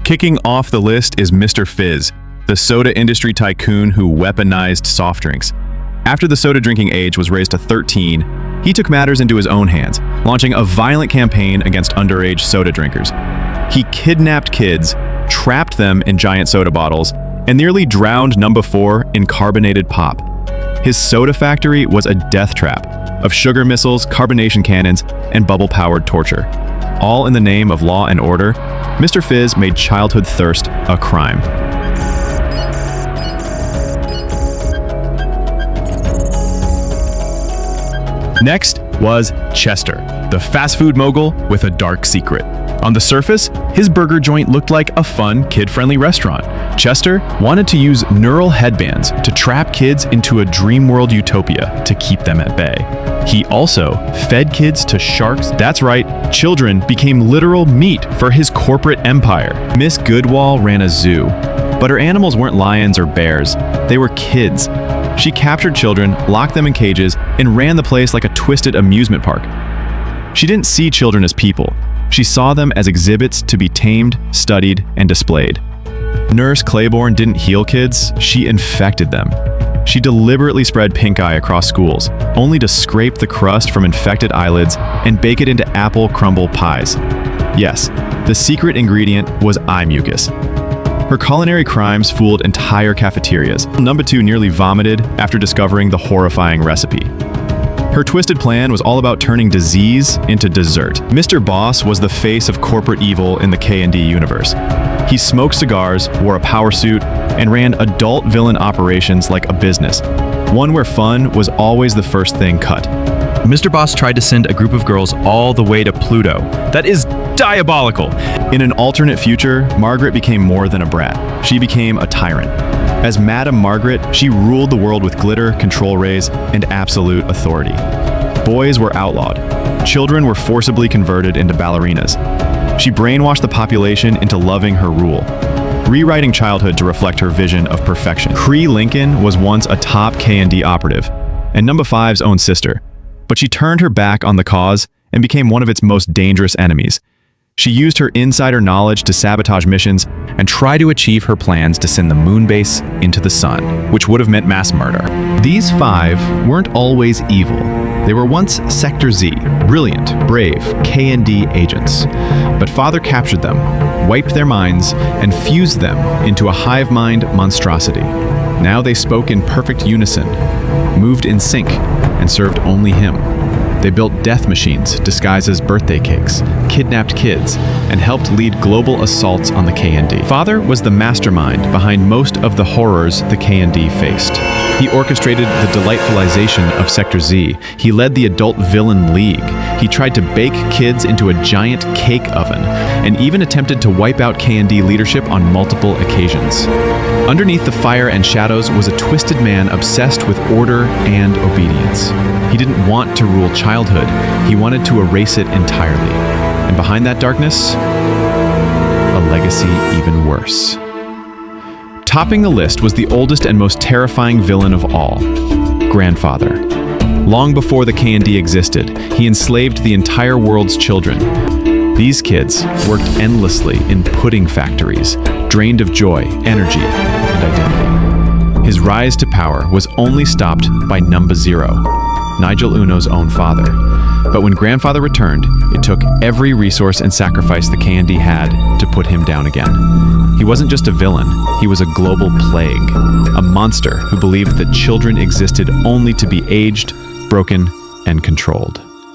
Kicking off the list is Mr. Fizz, the soda industry tycoon who weaponized soft drinks. After the soda drinking age was raised to 13, he took matters into his own hands, launching a violent campaign against underage soda drinkers. He kidnapped kids, trapped them in giant soda bottles, and nearly drowned number 4 in carbonated pop. His soda factory was a death trap of sugar missiles, carbonation cannons, and bubble-powered torture. All in the name of law and order, Mr. Fizz made childhood thirst a crime. Next was Chester, the fast food mogul with a dark secret. On the surface, his burger joint looked like a fun, kid-friendly restaurant. Chester wanted to use neural headbands to trap kids into a dream world utopia to keep them at bay. He also fed kids to sharks. That's right, children became literal meat for his corporate empire. Miss Goodwall ran a zoo, but her animals weren't lions or bears. They were kids. She captured children, locked them in cages, and ran the place like a twisted amusement park. She didn't see children as people. She saw them as exhibits to be tamed, studied, and displayed. Nurse Claiborne didn't heal kids, she infected them. She deliberately spread pink eye across schools, only to scrape the crust from infected eyelids and bake it into apple crumble pies. Yes, the secret ingredient was eye mucus. Her culinary crimes fooled entire cafeterias. Number 2 nearly vomited after discovering the horrifying recipe. Her twisted plan was all about turning disease into dessert. Mr. Boss was the face of corporate evil in the KND universe. He smoked cigars, wore a power suit, and ran adult villain operations like a business, one where fun was always the first thing cut. Mr. Boss tried to send a group of girls all the way to Pluto. That is diabolical! In an alternate future, Margaret became more than a brat. She became a tyrant. As Madam Margaret, she ruled the world with glitter, control rays, and absolute authority. Boys were outlawed. Children were forcibly converted into ballerinas. She brainwashed the population into loving her rule, rewriting childhood to reflect her vision of perfection. Cree Lincoln was once a top KND operative, and number 5's own sister, but she turned her back on the cause and became one of its most dangerous enemies. She used her insider knowledge to sabotage missions and try to achieve her plans to send the moon base into the sun, which would have meant mass murder. These 5 weren't always evil. They were once Sector Z, brilliant, brave KND agents. But Father captured them, wiped their minds, and fused them into a hive mind monstrosity. Now they spoke in perfect unison, moved in sync, and served only him. They built death machines disguised as birthday cakes, kidnapped kids, and helped lead global assaults on the KND. Father was the mastermind behind most of the horrors the KND faced. He orchestrated the delightfulization of Sector Z. He led the Adult Villain League. He tried to bake kids into a giant cake oven, and even attempted to wipe out KND leadership on multiple occasions. Underneath the fire and shadows was a twisted man obsessed with order and obedience. He didn't want to rule childhood. He wanted to erase it entirely. And behind that darkness, a legacy even worse. Topping the list was the oldest and most terrifying villain of all, Grandfather. Long before the KND existed, he enslaved the entire world's children. These kids worked endlessly in pudding factories, drained of joy, energy, and identity. His rise to power was only stopped by number 0, Nigel Uno's own father. But when Grandfather returned, it took every resource and sacrifice the KND had to put him down again. He wasn't just a villain, he was a global plague, a monster who believed that children existed only to be aged, broken, and controlled.